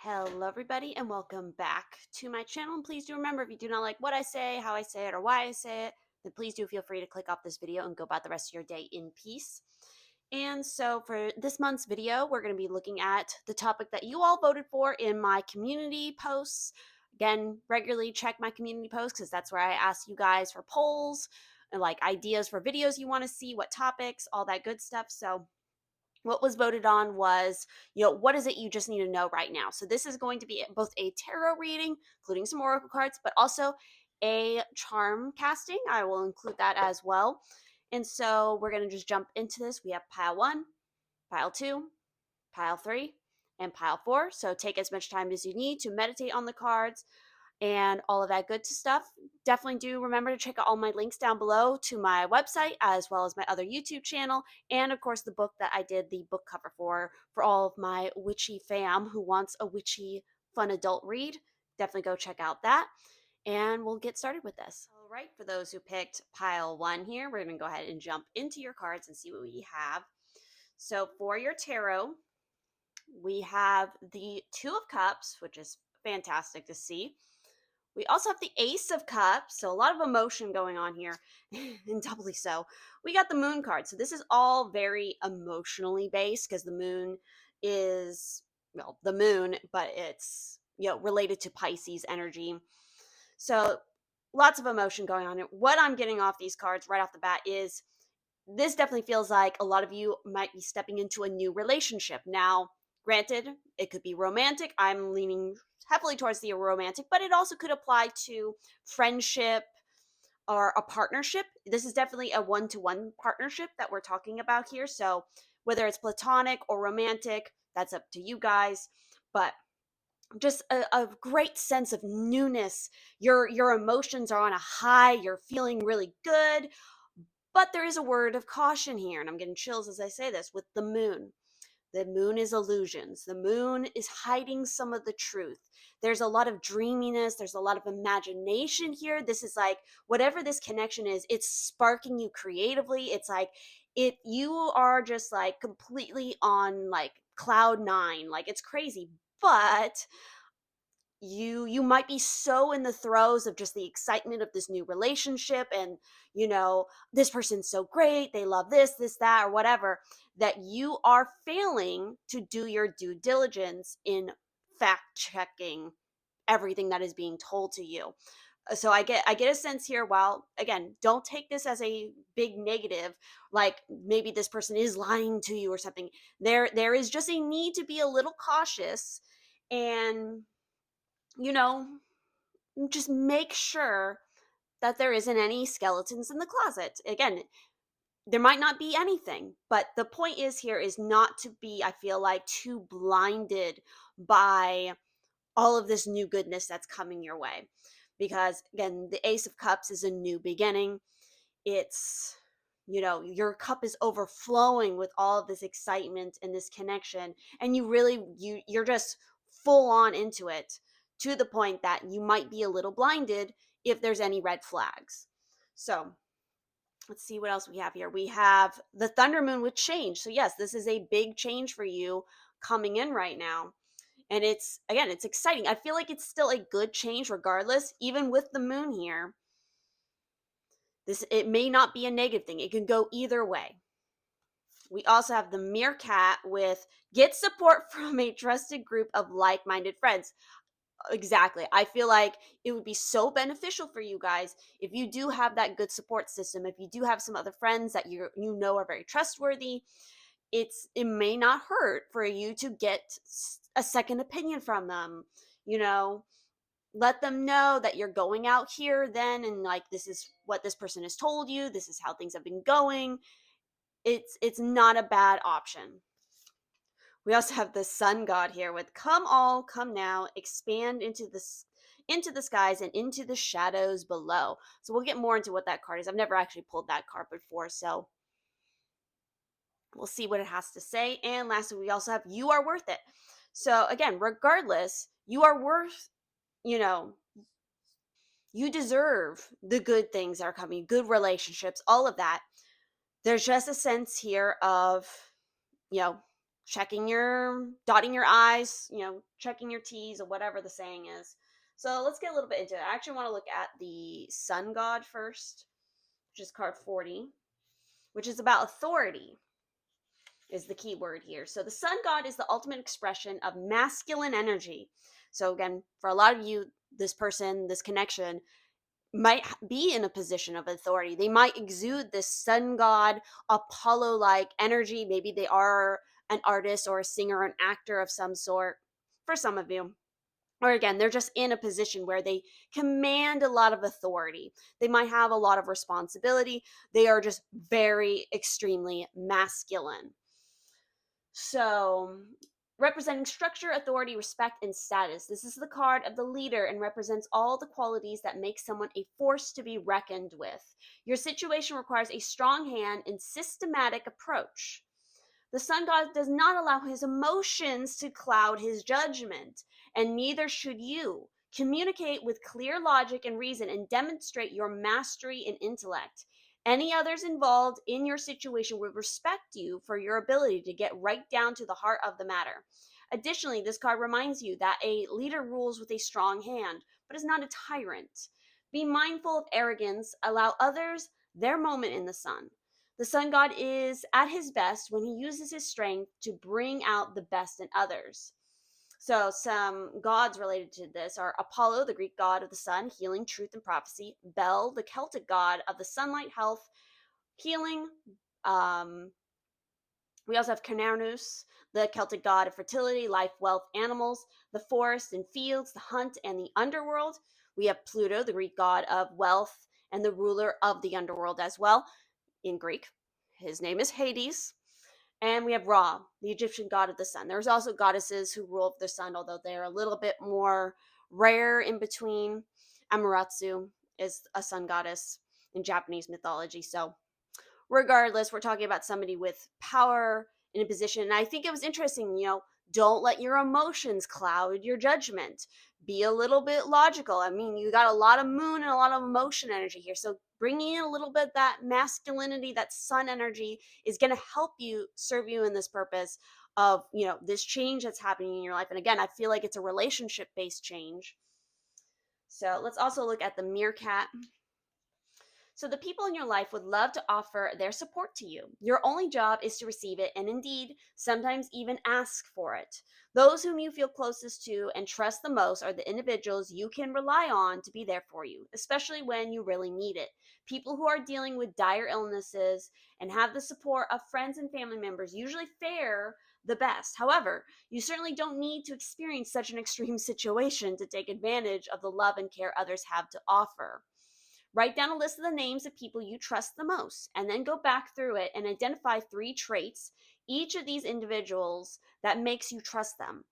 Hello everybody and welcome back to my channel, and please do remember, if you do not like what I say, how I say it, or why I say it, then please do feel free to click off this video and go about the rest of your day in peace. And so for this month's video, we're going to be looking at the topic that you all voted for in my community posts. Again, regularly check my community posts because that's where I ask you guys for polls and like ideas for videos you want to see, what topics, all that good stuff. So what was voted on was, what is it you just need to know right now? So this is going to be both a tarot reading, including some oracle cards, but also a charm casting. I will include that as well. And so we're going to just jump into this. We have pile 1, pile 2, pile 3, and pile 4. So take as much time as you need to meditate on the cards and all of that good stuff. Definitely do remember to check out all my links down below to my website as well as my other YouTube channel, and of course the book that I did the book cover for all of my witchy fam who wants a witchy fun adult read. Definitely go check out that, and we'll get started with this. All right, for those who picked pile 1 here, we're going to go ahead and jump into your cards and see what we have. So for your tarot, we have the Two of Cups, which is fantastic to see. We also have the Ace of Cups, so a lot of emotion going on here, and doubly so. We got the Moon card, so this is all very emotionally based because the Moon is, well, the Moon, but it's, related to Pisces energy. So lots of emotion going on here. What I'm getting off these cards right off the bat is this definitely feels like a lot of you might be stepping into a new relationship. Now, granted, it could be romantic. I'm leaning heavily towards the romantic, but it also could apply to friendship or a partnership. This is definitely a one-to-one partnership that we're talking about here. So whether it's platonic or romantic, that's up to you guys. But just a great sense of newness. Your emotions are on a high. You're feeling really good. But there is a word of caution here, and I'm getting chills as I say this, with the Moon. The Moon is illusions. The Moon is hiding some of the truth. There's a lot of dreaminess. There's a lot of imagination here. This is like, whatever this connection is, it's sparking you creatively. It's like, you are just like completely on like cloud 9. Like, it's crazy. But you might be so in the throes of just the excitement of this new relationship, and this person's so great, they love this, that, or whatever, that you are failing to do your due diligence in fact checking everything that is being told to you. So I get a sense here, while again, don't take this as a big negative, like maybe this person is lying to you or something. There is just a need to be a little cautious, and you know, just make sure that there isn't any skeletons in the closet. Again, there might not be anything, but the point is here is not to be, I feel like, too blinded by all of this new goodness that's coming your way. Because again, the Ace of Cups is a new beginning. It's, your cup is overflowing with all of this excitement and this connection, and you're just full on into it, to the point that you might be a little blinded if there's any red flags. So let's see what else we have here. We have the Thunder Moon with change. So yes, this is a big change for you coming in right now. And it's exciting. I feel like it's still a good change regardless, even with the Moon here. It may not be a negative thing. It can go either way. We also have the Meerkat with get support from a trusted group of like-minded friends. Exactly. I feel like it would be so beneficial for you guys if you do have that good support system. If you do have some other friends that you know are very trustworthy, it may not hurt for you to get a second opinion from them. Let them know that you're going out here then, and like, this is what this person has told you, this is how things have been going. It's not a bad option. We also have the Sun God here with come all, come now, expand into the skies and into the shadows below. So we'll get more into what that card is. I've never actually pulled that card before, so we'll see what it has to say. And lastly, we also have you are worth it. So again, regardless, you are worth, you deserve the good things that are coming, good relationships, all of that. There's just a sense here of, dotting your I's, checking your T's, or whatever the saying is. So let's get a little bit into it. I actually want to look at the sun god first, which is card 40, which is about authority, is the key word here. So the sun god is the ultimate expression of masculine energy. So again, for a lot of you, this person, this connection might be in a position of authority. They might exude this sun god, Apollo like energy. Maybe they are an artist or a singer or an actor of some sort for some of you. Or again, they're just in a position where they command a lot of authority. They might have a lot of responsibility. They are just very extremely masculine. So, representing structure, authority, respect, and status. This is the card of the leader and represents all the qualities that make someone a force to be reckoned with. Your situation requires a strong hand and systematic approach. The sun god does not allow his emotions to cloud his judgment, and neither should you. Communicate with clear logic and reason and demonstrate your mastery and intellect. Any others involved in your situation will respect you for your ability to get right down to the heart of the matter. Additionally, this card reminds you that a leader rules with a strong hand, but is not a tyrant. Be mindful of arrogance, allow others their moment in the sun. The sun god is at his best when he uses his strength to bring out the best in others. So some gods related to this are Apollo, the Greek god of the sun, healing, truth, and prophecy. Bel, the Celtic god of the sunlight, health, healing. We also have Cernunnos, the Celtic god of fertility, life, wealth, animals, the forest and fields, the hunt, and the underworld. We have Pluto, the Greek god of wealth and the ruler of the underworld as well. In Greek, his name is Hades. And we have Ra, the Egyptian god of the sun. There's also goddesses who rule the sun, although they're a little bit more rare in between. Amaterasu is a sun goddess in Japanese mythology. So regardless, we're talking about somebody with power in a position. And I think it was interesting, don't let your emotions cloud your judgment. Be a little bit logical. I mean, you got a lot of moon and a lot of emotion energy here. So bringing in a little bit that masculinity, that sun energy is going to help you, serve you in this purpose of, this change that's happening in your life. And again, I feel like it's a relationship based change. So let's also look at the meerkat. So the people in your life would love to offer their support to you. Your only job is to receive it and indeed sometimes even ask for it. Those whom you feel closest to and trust the most are the individuals you can rely on to be there for you, especially when you really need it. People who are dealing with dire illnesses and have the support of friends and family members usually fare the best. However, you certainly don't need to experience such an extreme situation to take advantage of the love and care others have to offer. Write down a list of the names of people you trust the most, and then go back through it and identify 3 traits, each of these individuals, that makes you trust them.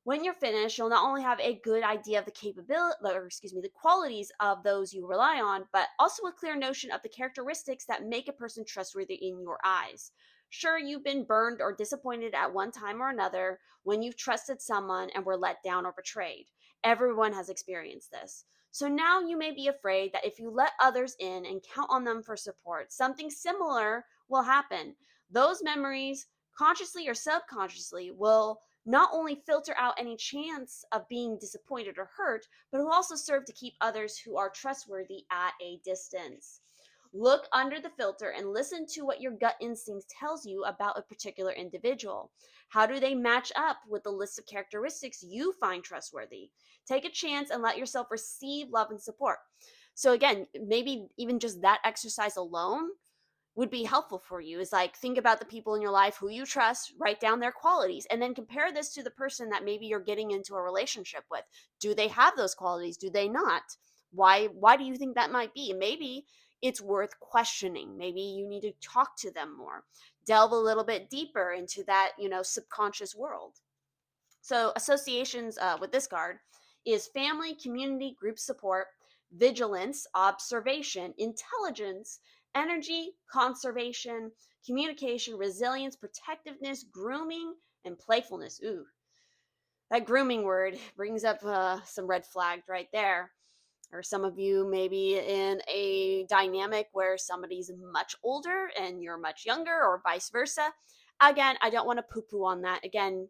When you're finished, you'll not only have a good idea of the qualities of those you rely on, but also a clear notion of the characteristics that make a person trustworthy in your eyes. Sure, you've been burned or disappointed at one time or another when you've trusted someone and were let down or betrayed. Everyone has experienced this. So now you may be afraid that if you let others in and count on them for support, something similar will happen. Those memories, consciously or subconsciously, will not only filter out any chance of being disappointed or hurt, but will also serve to keep others who are trustworthy at a distance. Look under the filter and listen to what your gut instinct tells you about a particular individual. How do they match up with the list of characteristics you find trustworthy? Take a chance and let yourself receive love and support. So again, maybe even just that exercise alone would be helpful for you. Is like, think about the people in your life who you trust, write down their qualities, and then compare this to the person that maybe you're getting into a relationship with. Do they have those qualities? Do they not? Why do you think that might be? Maybe it's worth questioning. Maybe you need to talk to them more. Delve a little bit deeper into that, subconscious world. So associations with this card is family, community, group support, vigilance, observation, intelligence, energy, conservation, communication, resilience, protectiveness, grooming, and playfulness. Ooh, that grooming word brings up some red flags right there. Or some of you maybe in a dynamic where somebody's much older and you're much younger, or vice versa. again, I don't want to poo-poo on that. Again,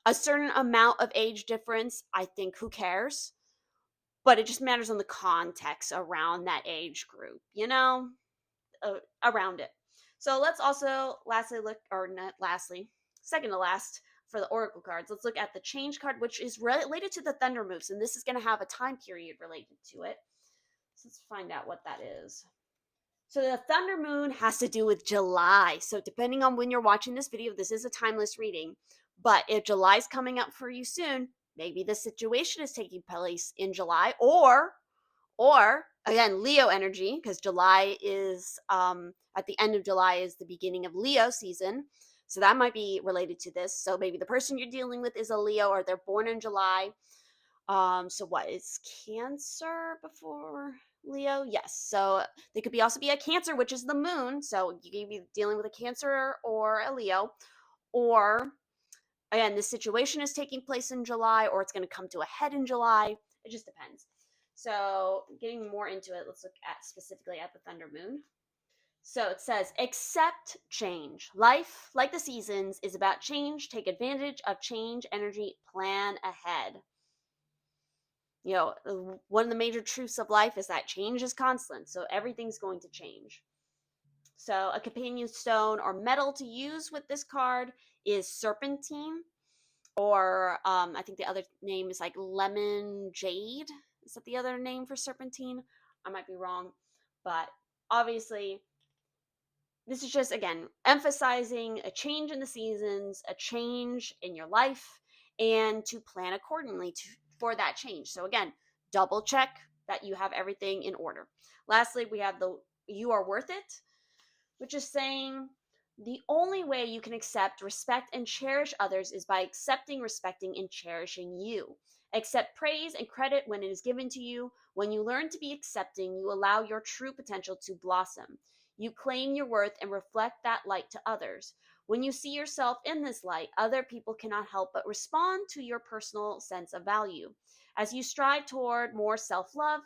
a certain amount of age difference, I think, who cares? But it just matters on the context around that age group, around it. So let's also lastly look, or not lastly, second to last for the oracle cards. Let's look at the change card, which is related to the thunder moves, and this is going to have a time period related to it. So let's find out what that is. So the thunder moon has to do with July. So depending on when you're watching this video, this is a timeless reading. But if July's coming up for you soon, maybe the situation is taking place in July, or again, Leo energy, because July is at the end of July is the beginning of Leo season. So that might be related to this. So maybe the person you're dealing with is a Leo, or they're born in July. So what is Cancer before Leo? Yes. So they could also be a Cancer, which is the moon. So you could be dealing with a Cancer or a Leo, or again, this situation is taking place in July, or it's going to come to a head in July. It just depends. So getting more into it, let's look at specifically at the thunder moon. So it says, accept change. Life, like the seasons, is about change. Take advantage of change energy. Plan ahead. One of the major truths of life is that change is constant. So everything's going to change. So a companion stone or metal to use with this card is serpentine, or I think the other name is like lemon jade. Is that the other name for serpentine? I might be wrong, but obviously this is just, again, emphasizing a change in the seasons, a change in your life, and to plan accordingly for that change. So again, double check that you have everything in order. Lastly, we have the you are worth it, which is saying the only way you can accept, respect, and cherish others is by accepting, respecting, and cherishing you. Accept praise and credit when it is given to you. When you learn to be accepting, you allow your true potential to blossom. You claim your worth and reflect that light to others. When you see yourself in this light, other people cannot help but respond to your personal sense of value. As you strive toward more self love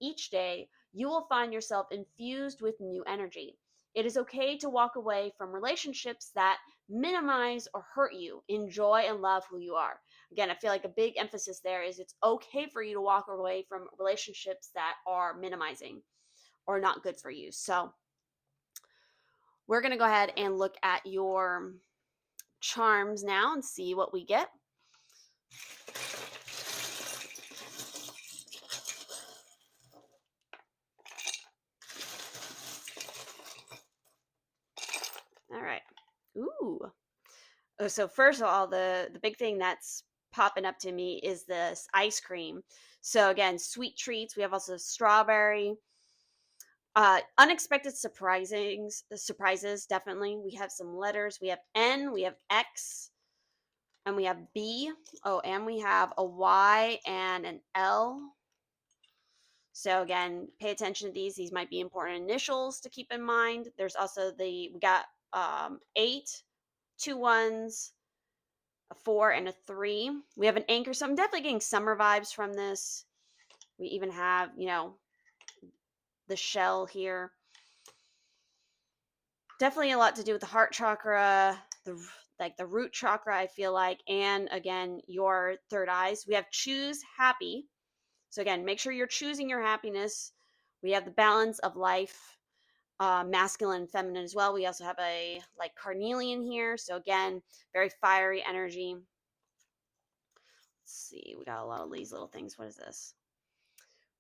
each day, you will find yourself infused with new energy. It is okay to walk away from relationships that minimize or hurt you. Enjoy and love who you are. Again, I feel like a big emphasis there is it's okay for you to walk away from relationships that are minimizing or not good for you. So we're going to go ahead and look at your charms now and see what we get. All right. Ooh. So first of all, the big thing that's popping up to me is this ice cream. So again, sweet treats. We have also strawberry. Unexpected surprises, definitely. We have some letters. We have N, we have X, and we have B. Oh, and we have a Y and an L. So again, pay attention to these. These might be important initials to keep in mind. There's also we got 8, 2 1s, a 4, and a 3. We have an anchor. So I'm definitely getting summer vibes from this. We even have, the shell here. Definitely a lot to do with the heart chakra, the root chakra, I feel like, and again, your third eyes. We have choose happy. So again, make sure you're choosing your happiness. We have the balance of life, masculine and feminine as well. We also have a carnelian here. So again, very fiery energy. Let's see, we got a lot of these little things. What is this?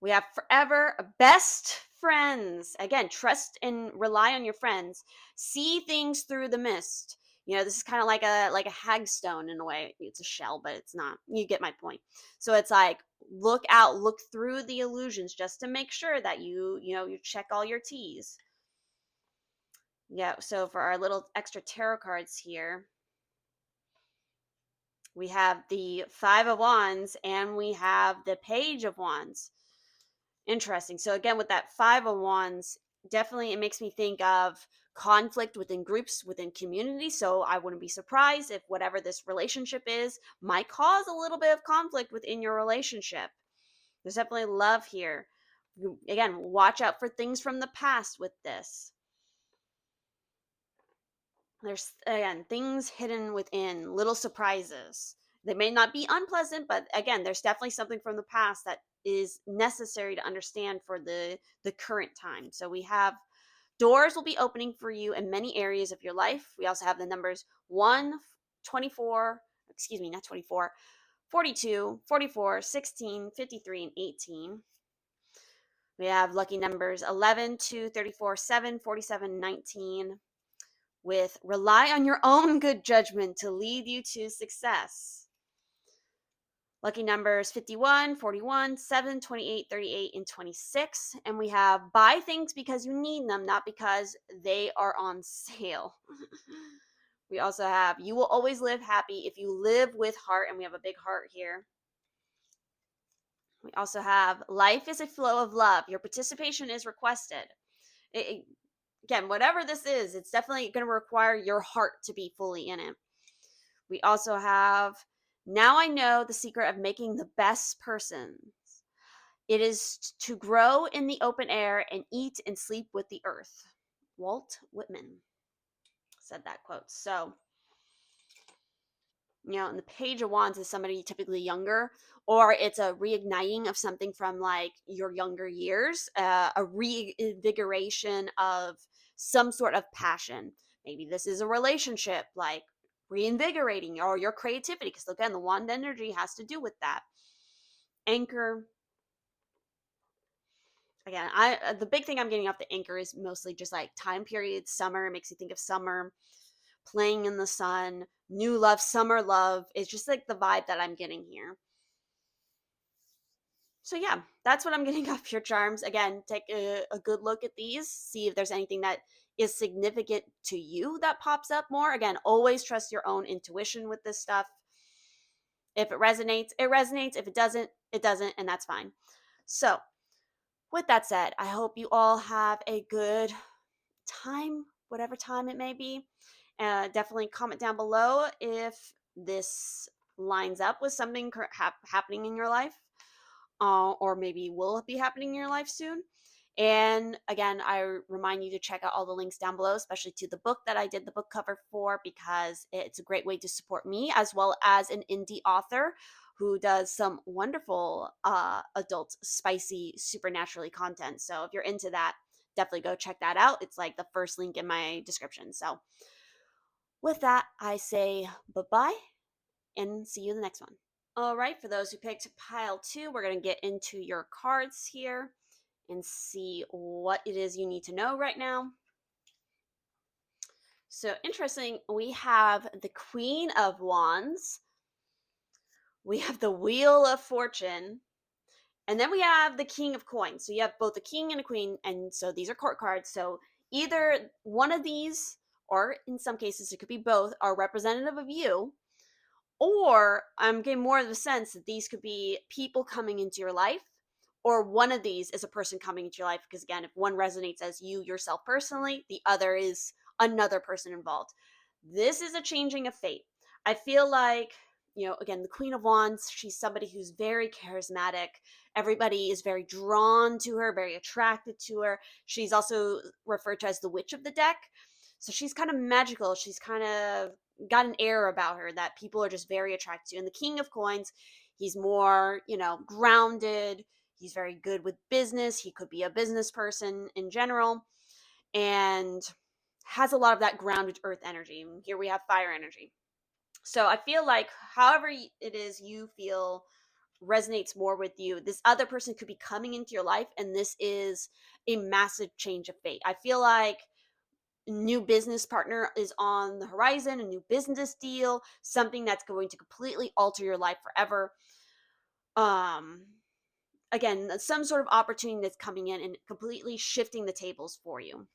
We have forever best friends. Again, trust and rely on your friends. See things through the mist. This is kind of like a hagstone in a way. It's a shell, but it's not. You get my point. So it's like look out, look through the illusions just to make sure that you check all your T's. Yeah, so for our little extra tarot cards here, we have the 5 of Wands and we have the Page of Wands. Interesting. So again, with that 5 of Wands, definitely it makes me think of conflict within groups, within community. So I wouldn't be surprised if whatever this relationship is might cause a little bit of conflict within your relationship. There's definitely love here. Again, watch out for things from the past with this. There's, again, things hidden within, little surprises. They may not be unpleasant, but again, there's definitely something from the past that is necessary to understand for the current time. So we have doors will be opening for you in many areas of your life. We also have the numbers 1, 24, excuse me, not 24, 42, 44, 16, 53, and 18. We have lucky numbers 11, 2, 34, 7, 47, 19. With rely on your own good judgment to lead you to success. Lucky numbers 51, 41, 7, 28, 38, and 26. And we have buy things because you need them, not because they are on sale. We also have you will always live happy if you live with heart, and we have a big heart here. We also have life is a flow of love. Your participation is requested. Again, whatever this is, it's definitely going to require your heart to be fully in it. We also have, now I know the secret of making the best persons. It is to grow in the open air and eat and sleep with the earth. Walt Whitman said that quote. So, and the Page of Wands is somebody typically younger, or it's a reigniting of something from like your younger years, a reinvigoration of some sort of passion. Maybe this is a relationship, like reinvigorating, or your creativity, because again, the wand energy has to do with that. Anchor. Again, the big thing I'm getting off the anchor is mostly just like time period, summer. It makes you think of summer, playing in the sun, new love, summer love. It's just like the vibe that I'm getting here. So yeah, that's what I'm getting off your charms. Again, take a good look at these, see if there's anything that is significant to you that pops up more. Again, always trust your own intuition with this stuff. If it resonates, it resonates. If it doesn't, it doesn't, and that's fine. So with that said, I hope you all have a good time, whatever time it may be. Definitely comment down below if this lines up with something happening in your life, or maybe will be happening in your life soon. And again, I remind you to check out all the links down below, especially to the book that I did the book cover for, because it's a great way to support me as well as an indie author who does some wonderful adult, spicy, supernaturally content. So if you're into that, definitely go check that out. It's like the first link in my description. So with that, I say bye-bye and see you in the next one. All right, for those who picked pile 2, we're going to get into your cards here and see what it is you need to know right now. So interesting, we have the Queen of Wands, we have the Wheel of Fortune, and then we have the King of Coins. So you have both a king and a queen, and so these are court cards. So either one of these, or in some cases it could be both, are representative of you, or I'm getting more of the sense that these could be people coming into your life, or one of these is a person coming into your life. Because again, if one resonates as you yourself personally, the other is another person involved. This is a changing of fate. I feel like, again, the Queen of Wands, she's somebody who's very charismatic. Everybody is very drawn to her, very attracted to her. She's also referred to as the witch of the deck. So she's kind of magical. She's kind of got an air about her that people are just very attracted to. And the King of Coins, he's more, grounded. He's very good with business. He could be a business person in general, and has a lot of that grounded earth energy. Here we have fire energy. So I feel like however it is you feel resonates more with you, this other person could be coming into your life, and this is a massive change of fate. I feel like new business partner is on the horizon, a new business deal, something that's going to completely alter your life forever. Again, some sort of opportunity that's coming in and completely shifting the tables for you.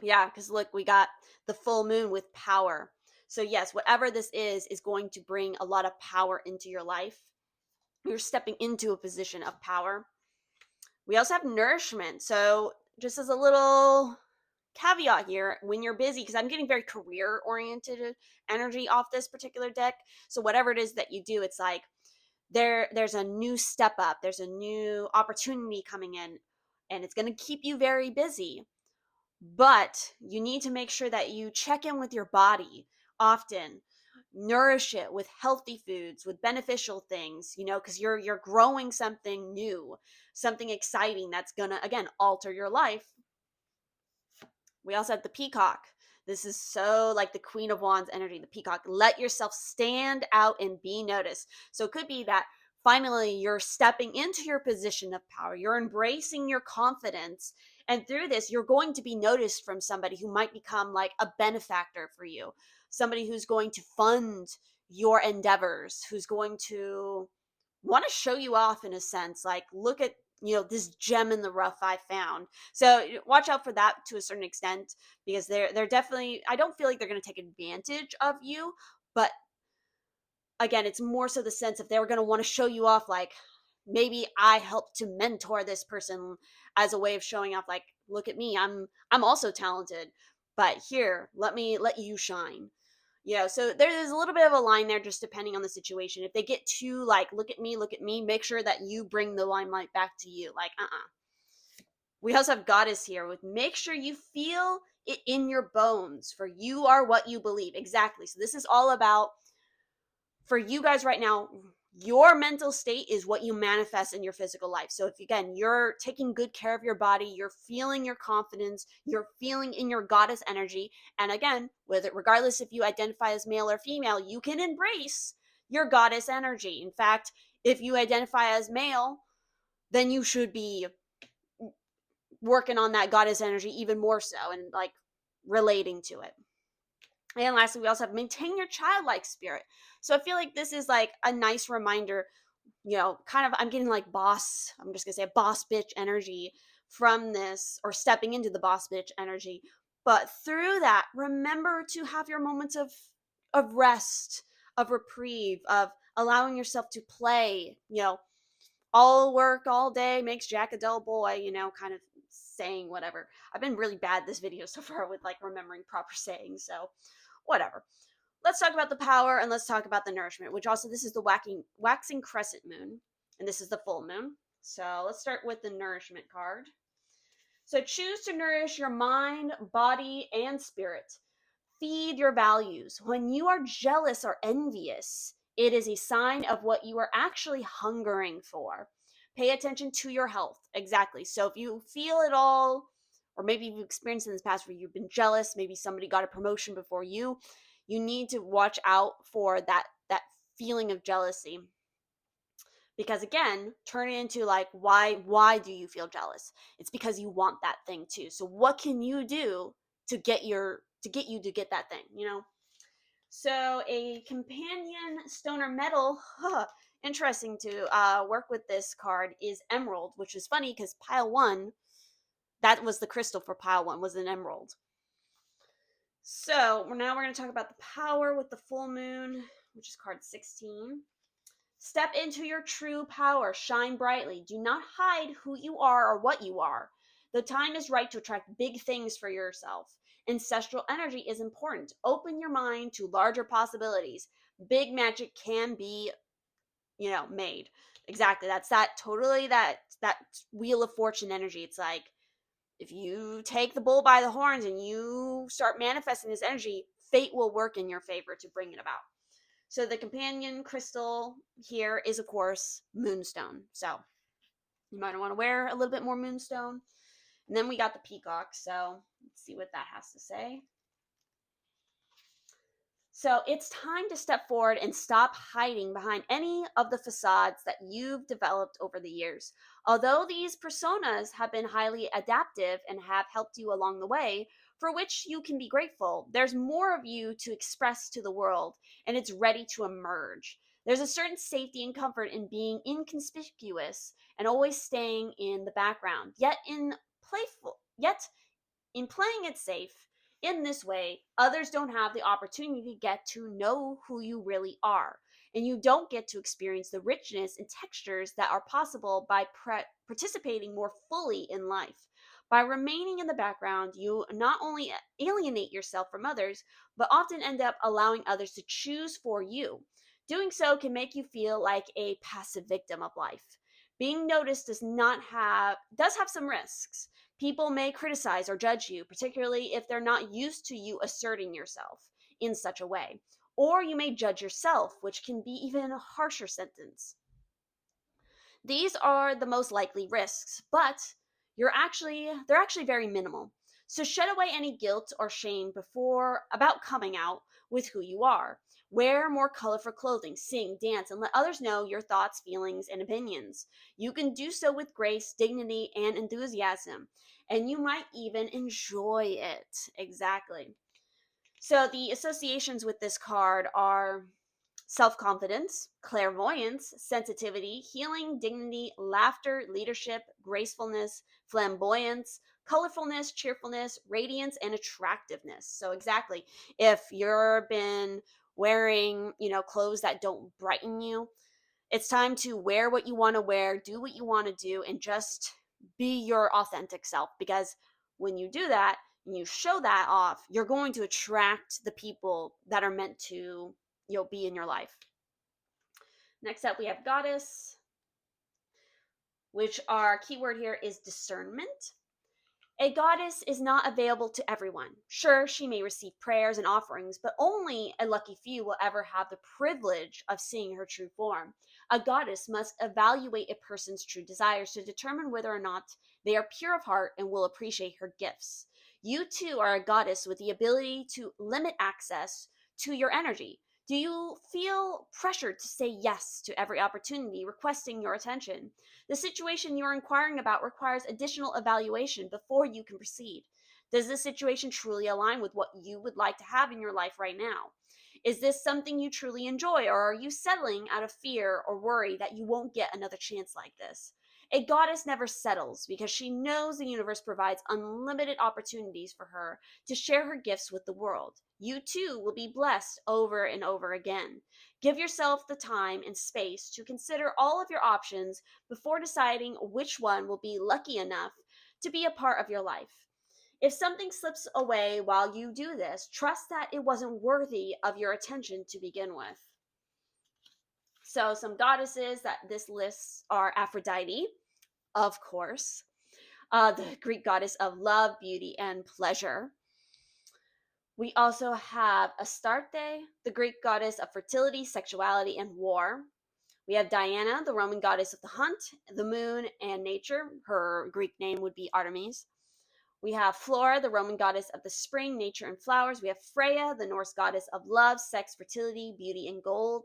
Yeah, because look, we got the full moon with power. So yes, whatever this is going to bring a lot of power into your life. You're stepping into a position of power. We also have nourishment. So just as a little caveat here, when you're busy, because I'm getting very career oriented energy off this particular deck. So whatever it is that you do, it's like there's a new step up, there's a new opportunity coming in, and it's going to keep you very busy. But you need to make sure that you check in with your body often, nourish it with healthy foods, with beneficial things, because you're growing something new, something exciting that's gonna, again, alter your life. We also have the peacock. This is so like the Queen of Wands energy, the peacock. Let yourself stand out and be noticed. So it could be that finally you're stepping into your position of power. You're embracing your confidence. And through this, you're going to be noticed from somebody who might become like a benefactor for you, somebody who's going to fund your endeavors, who's going to want to show you off in a sense. Like, look at, this gem in the rough I found. So watch out for that to a certain extent, because they're definitely, I don't feel like they're going to take advantage of you, but again, it's more so the sense if they were going to want to show you off, like maybe I helped to mentor this person as a way of showing off, like, look at me, I'm also talented, but here, let you shine. So there's a little bit of a line there, just depending on the situation. If they get too like, look at me, make sure that you bring the limelight back to you. Like, We also have goddess here with make sure you feel it in your bones, for you are what you believe. Exactly. So this is all about, for you guys right now, your mental state is what you manifest in your physical life. So if, again, you're taking good care of your body, you're feeling your confidence, you're feeling in your goddess energy, and again, regardless if you identify as male or female, you can embrace your goddess energy. In fact, if you identify as male, then you should be working on that goddess energy even more so, and like relating to it. And lastly, we also have maintain your childlike spirit. So I feel like this is like a nice reminder, kind of, I'm getting like I'm just gonna say boss bitch energy from this, or stepping into the boss bitch energy. But through that, remember to have your moments of rest, of reprieve, of allowing yourself to play. All work all day makes Jack a dull boy, kind of saying whatever. I've been really bad this video so far with like remembering proper sayings, so whatever. Let's talk about the power, and let's talk about the nourishment, which also, this is the waxing crescent moon, and this is the full moon. So let's start with the nourishment card. So choose to nourish your mind, body, and spirit. Feed your values. When you are jealous or envious, it is a sign of what you are actually hungering for. Pay attention to your health. Exactly. So if you feel it all, or maybe you've experienced in this past where you've been jealous, maybe somebody got a promotion before you, you need to watch out for that feeling of jealousy. Because again, turn it into like, why do you feel jealous? It's because you want that thing too. So what can you do to get you to get that thing, So a companion stoner metal, interesting to work with this card, is emerald, which is funny because pile 1, that was the crystal for pile 1, was an emerald. So now we're going to talk about the power with the full moon, which is card 16. Step into your true power. Shine brightly. Do not hide who you are or what you are. The time is right to attract big things for yourself. Ancestral energy is important. Open your mind to larger possibilities. Big magic can be, made. Exactly. That's that wheel of fortune energy. It's like, if you take the bull by the horns and you start manifesting this energy, fate will work in your favor to bring it about. So the companion crystal here is, of course, moonstone. So you might want to wear a little bit more moonstone. And then we got the peacock. So let's see what that has to say. So it's time to step forward and stop hiding behind any of the facades that you've developed over the years. Although these personas have been highly adaptive and have helped you along the way, for which you can be grateful, there's more of you to express to the world, and it's ready to emerge. There's a certain safety and comfort in being inconspicuous and always staying in the background, yet in playing it safe. In this way, others don't have the opportunity to get to know who you really are, and you don't get to experience the richness and textures that are possible by participating more fully in life. By remaining in the background, you not only alienate yourself from others, but often end up allowing others to choose for you. Doing so can make you feel like a passive victim of life. Being noticed does have some risks. People may criticize or judge you, particularly if they're not used to you asserting yourself in such a way. Or you may judge yourself, which can be even a harsher sentence. These are the most likely risks, but they're actually very minimal. So shed away any guilt or shame before about coming out with who you are. Wear more colorful clothing, sing, dance, and let others know your thoughts, feelings, and opinions. You can do so with grace, dignity, and enthusiasm, and you might even enjoy it. Exactly. So the associations with this card are self-confidence, clairvoyance, sensitivity, healing, dignity, laughter, leadership, gracefulness, flamboyance, colorfulness, cheerfulness, radiance, and attractiveness. So exactly, if you've been wearing, clothes that don't brighten you, it's time to wear what you want to wear, do what you want to do, and just be your authentic self. Because when you do that and you show that off, you're going to attract the people that are meant to, be in your life. Next up, we have goddess, which our keyword here is discernment. A goddess is not available to everyone. Sure, she may receive prayers and offerings, but only a lucky few will ever have the privilege of seeing her true form. A goddess must evaluate a person's true desires to determine whether or not they are pure of heart and will appreciate her gifts. You too are a goddess with the ability to limit access to your energy. Do you feel pressured to say yes to every opportunity requesting your attention? The situation you're inquiring about requires additional evaluation before you can proceed. Does this situation truly align with what you would like to have in your life right now? Is this something you truly enjoy, or are you settling out of fear or worry that you won't get another chance like this? A goddess never settles because she knows the universe provides unlimited opportunities for her to share her gifts with the world. You too will be blessed over and over again. Give yourself the time and space to consider all of your options before deciding which one will be lucky enough to be a part of your life. If something slips away while you do this, trust that it wasn't worthy of your attention to begin with. So, some goddesses that this lists are Aphrodite, of course, the Greek goddess of love, beauty, and pleasure. We also have Astarte, the Greek goddess of fertility, sexuality, and war. We have Diana, the Roman goddess of the hunt, the moon, and nature. Her Greek name would be Artemis. We have Flora, the Roman goddess of the spring, nature, and flowers. We have Freya, the Norse goddess of love, sex, fertility, beauty, and gold.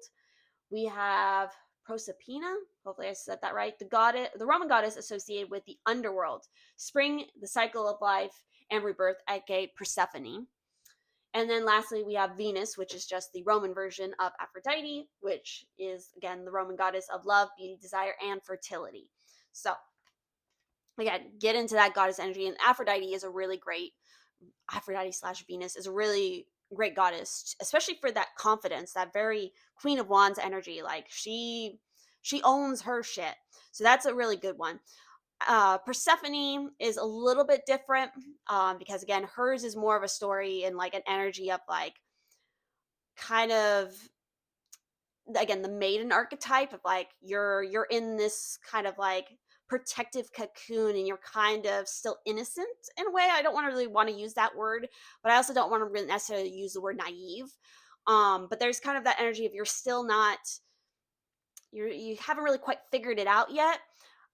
We have Proserpina, hopefully I said that right, the Roman goddess associated with the underworld, spring, the cycle of life, and rebirth, aka Persephone. And then lastly, we have Venus, which is just the Roman version of Aphrodite, which is, again, the Roman goddess of love, beauty, desire, and fertility. So, again, get into that goddess energy. And Aphrodite is a really great, Aphrodite/Venus is a really great goddess, especially for that confidence, that very Queen of Wands energy. Like, she owns her shit. So that's a really good one. Persephone is a little bit different because, again, hers is more of a story and like an energy of like kind of, again, the maiden archetype of like you're in this kind of like protective cocoon and you're kind of still innocent in a way. I don't really want to use that word, but I also don't want to really necessarily use the word naive. But there's kind of that energy of you're still not, you haven't really quite figured it out yet.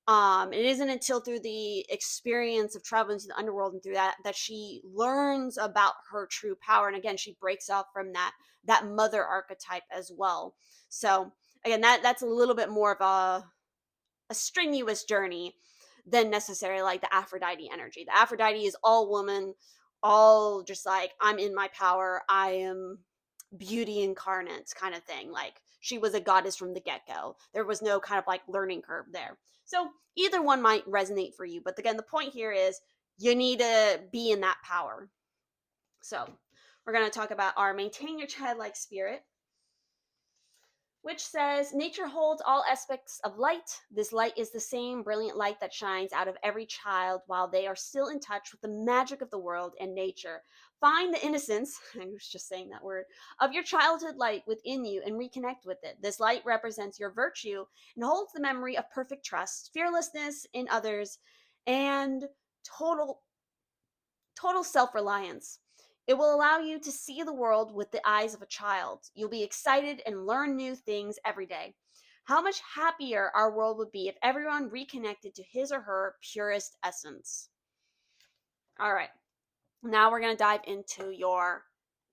It isn't until through the experience of traveling to the underworld and through that she learns about her true power. And again, she breaks off from that mother archetype as well. So again, that's a little bit more of a strenuous journey than necessarily like the Aphrodite energy. The Aphrodite is all woman, all just like, I'm in my power, I am beauty incarnate kind of thing. Like, she was a goddess from the get-go. There was no kind of like learning curve there. So either one might resonate for you, but again, the point here is you need to be in that power. So we're going to talk about our maintain your childlike spirit, which says, nature holds all aspects of light. This light is the same brilliant light that shines out of every child while they are still in touch with the magic of the world and nature. Find the innocence, I was just saying that word, of your childhood light within you and reconnect with it. This light represents your virtue and holds the memory of perfect trust, fearlessness in others, and total self-reliance. It will allow you to see the world with the eyes of a child. You'll be excited and learn new things every day. How much happier our world would be if everyone reconnected to his or her purest essence. All right, now we're going to dive into your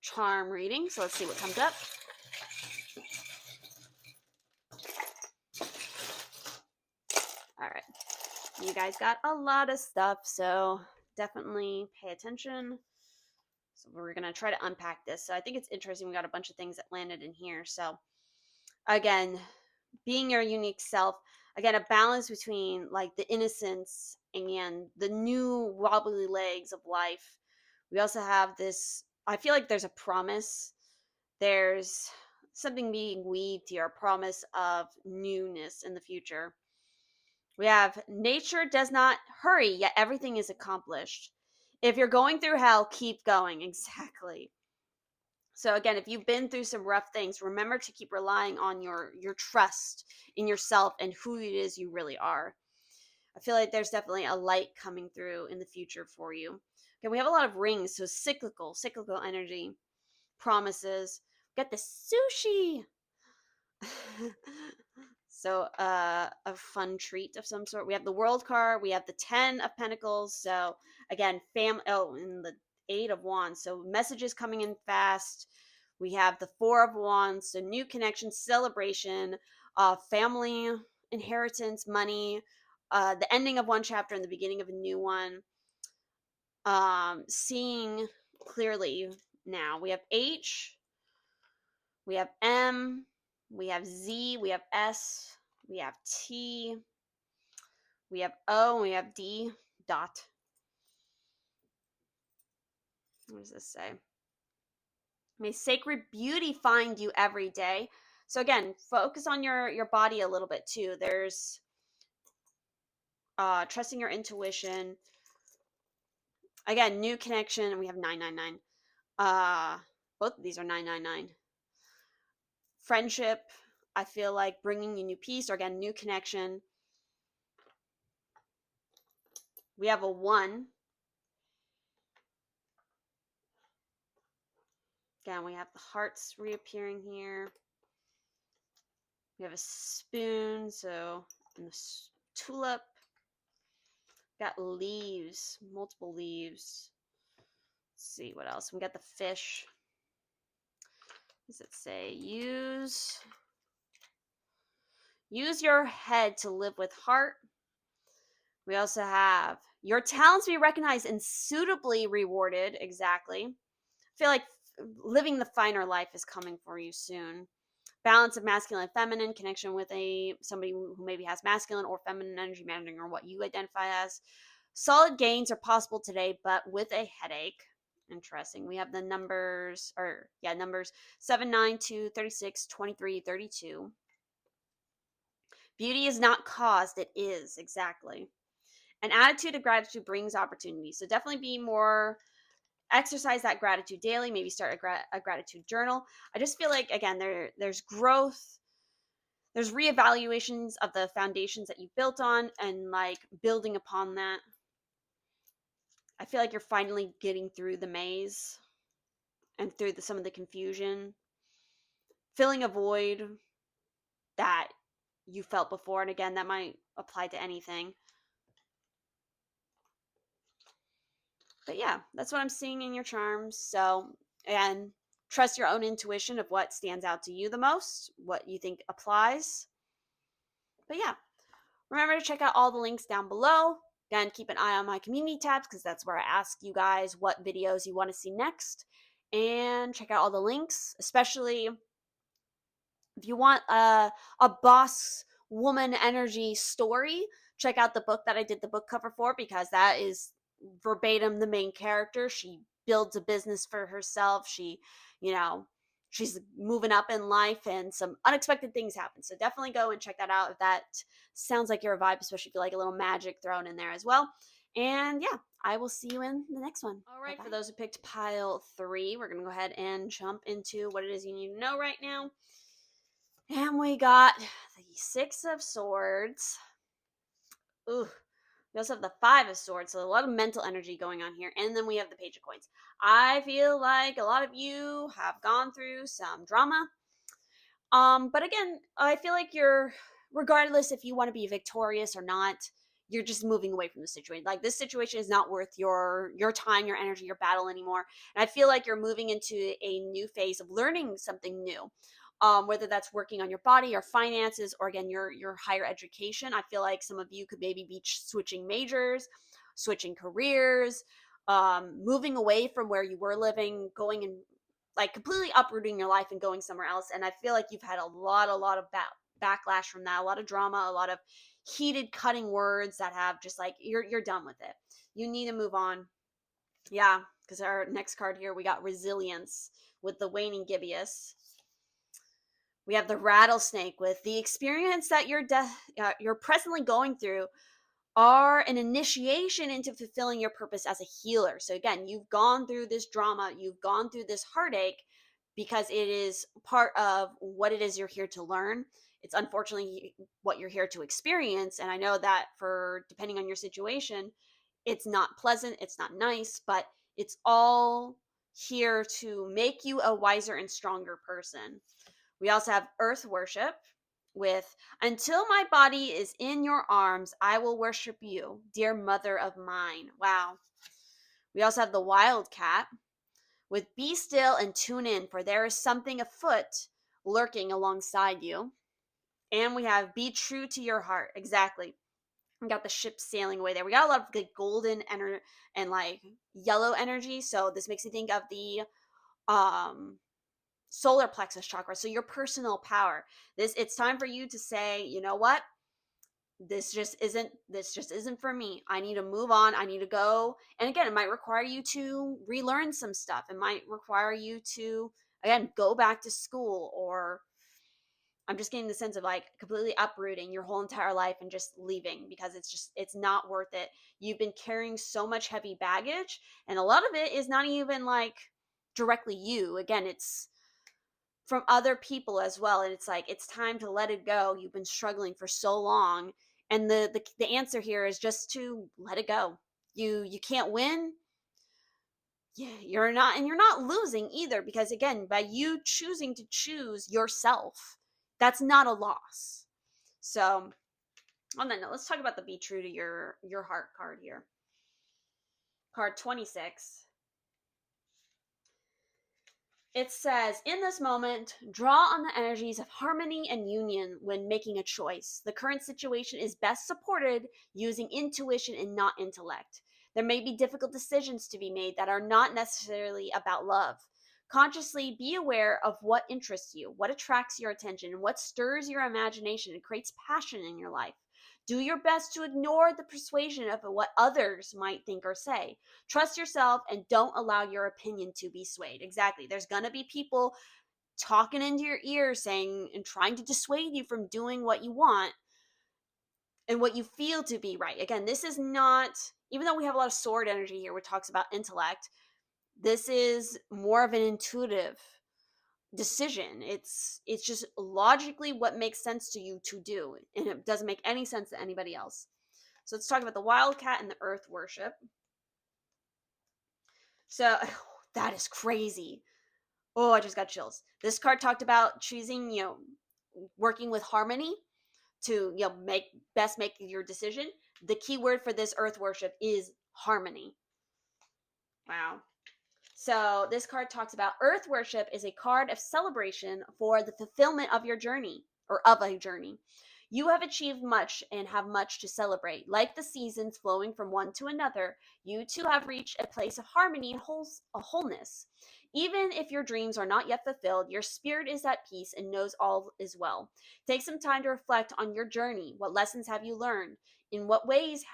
charm reading. So let's see what comes up. All right, you guys got a lot of stuff, so definitely pay attention. So we're going to try to unpack this. So I think it's interesting. We got a bunch of things that landed in here. So again, being your unique self, again, a balance between like the innocence and the new wobbly legs of life. We also have this, I feel like there's a promise. There's something being weaved here, a promise of newness in the future. We have nature does not hurry, yet everything is accomplished. If you're going through hell, keep going. Exactly. So again, if you've been through some rough things, remember to keep relying on your trust in yourself and who it is you really are. I feel like there's definitely a light coming through in the future for you. Okay, we have a lot of rings, so cyclical energy, promises. We got the sushi. So a fun treat of some sort. We have the World card. We have the 10 of Pentacles. So again, and the 8 of Wands. So messages coming in fast. We have the 4 of Wands. So new connection, celebration, family, inheritance, money, the ending of one chapter and the beginning of a new one. Seeing clearly now. We have H. We have M. We have Z, we have S, we have T, we have O, and we have D, dot. What does this say? May sacred beauty find you every day. So again, focus on your body a little bit too. There's trusting your intuition. Again, new connection, and we have 999. Both of these are 999. Friendship, I feel like bringing you new peace, or again, new connection. We have a 1. Again, we have the hearts reappearing here. We have a spoon, so and the tulip. Got leaves, multiple leaves. Let's see what else. We got the fish. What does it say? Use your head to live with heart. We also have your talents be recognized and suitably rewarded. Exactly. I feel like living the finer life is coming for you soon. Balance of masculine and feminine, connection with somebody who maybe has masculine or feminine energy, managing or what you identify as. Solid gains are possible today, but with a headache. Interesting. We have the numbers 7, 9, 2, 36, 23, 32. Beauty is not caused, it is. Exactly. An attitude of gratitude brings opportunity. So definitely be more, exercise that gratitude daily. Maybe start a gratitude journal. I just feel like, again, there's growth. There's reevaluations of the foundations that you built on and like building upon that. I feel like you're finally getting through the maze and through some of the confusion, filling a void that you felt before. And again, that might apply to anything. But yeah, that's what I'm seeing in your charms. So, and trust your own intuition of what stands out to you the most, what you think applies. But yeah, remember to check out all the links down below. Again, keep an eye on my community tabs because that's where I ask you guys what videos you want to see next. And check out all the links, especially if you want a boss woman energy story. Check out the book that I did the book cover for, because that is verbatim the main character. She builds a business for herself. She's moving up in life and some unexpected things happen. So definitely go and check that out if that sounds like your vibe, especially if you like a little magic thrown in there as well. And yeah, I will see you in the next one. All right, bye-bye. For those who picked pile 3, we're going to go ahead and jump into what it is you need to know right now. And we got the 6 of Swords. Ooh, We also have the Five of Swords, so a lot of mental energy going on here. And then we have the Page of Coins. I feel like a lot of you have gone through some drama. But again, I feel like regardless if you want to be victorious or not, you're just moving away from the situation. Like, this situation is not worth your time, your energy, your battle anymore. And I feel like you're moving into a new phase of learning something new. Whether that's working on your body or finances, or again, your higher education. I feel like some of you could maybe be switching majors, switching careers, moving away from where you were living, going and like completely uprooting your life and going somewhere else. And I feel like you've had a lot of backlash from that, a lot of drama, a lot of heated cutting words that have just like, you're done with it. You need to move on. Yeah, because our next card here, we got Resilience with the Waning Gibeus. We have the Rattlesnake with the experience that you're presently going through are an initiation into fulfilling your purpose as a healer. So again, you've gone through this drama, you've gone through this heartache because it is part of what it is you're here to learn. It's unfortunately what you're here to experience. And I know that for depending on your situation, it's not pleasant, it's not nice, but it's all here to make you a wiser and stronger person. We also have Earth Worship with Until my body is in your arms, I will worship you, dear mother of mine. Wow. We also have the Wildcat with Be still and tune in, for there is something afoot lurking alongside you. And we have Be true to your heart. Exactly. We got the ship sailing away there. We got a lot of good golden and like yellow energy. So this makes me think of the solar plexus chakra, so your personal power. It's time for you to say, you know what, this just isn't for me. I need to move on. I need to go. And again, it might require you to relearn some stuff. It might require you to again go back to school, or I'm just getting the sense of like completely uprooting your whole entire life and just leaving, because it's not worth it. You've been carrying so much heavy baggage, and a lot of it is not even like directly you. Again, it's from other people as well, and it's like it's time to let it go. You've been struggling for so long, and the answer here is just to let it go. You can't win. Yeah, you're not, and you're not losing either, because again, by you choosing to choose yourself, that's not a loss. So on that note, let's talk about the Be True to your heart card here. Card 26. It says, in this moment, draw on the energies of harmony and union when making a choice. The current situation is best supported using intuition and not intellect. There may be difficult decisions to be made that are not necessarily about love. Consciously be aware of what interests you, what attracts your attention, and what stirs your imagination and creates passion in your life. Do your best to ignore the persuasion of what others might think or say. Trust yourself and don't allow your opinion to be swayed. Exactly. There's going to be people talking into your ear saying and trying to dissuade you from doing what you want and what you feel to be right. Again, this is not, even though we have a lot of sword energy here, which talks about intellect, this is more of an intuitive decision. It's just logically what makes sense to you to do, and it doesn't make any sense to anybody else. So let's talk about the Wildcat and the Earth Worship. So that is crazy. Oh, I just got chills. This card talked about choosing, working with harmony to, make your decision. The key word for this Earth Worship is harmony. Wow. So this card talks about Earth Worship is a card of celebration for the fulfillment of your journey, or of a journey. You have achieved much and have much to celebrate. Like the seasons flowing from one to another, you too have reached a place of harmony and wholeness. Even if your dreams are not yet fulfilled, your spirit is at peace and knows all is well. Take some time to reflect on your journey. What lessons have you learned? In what ways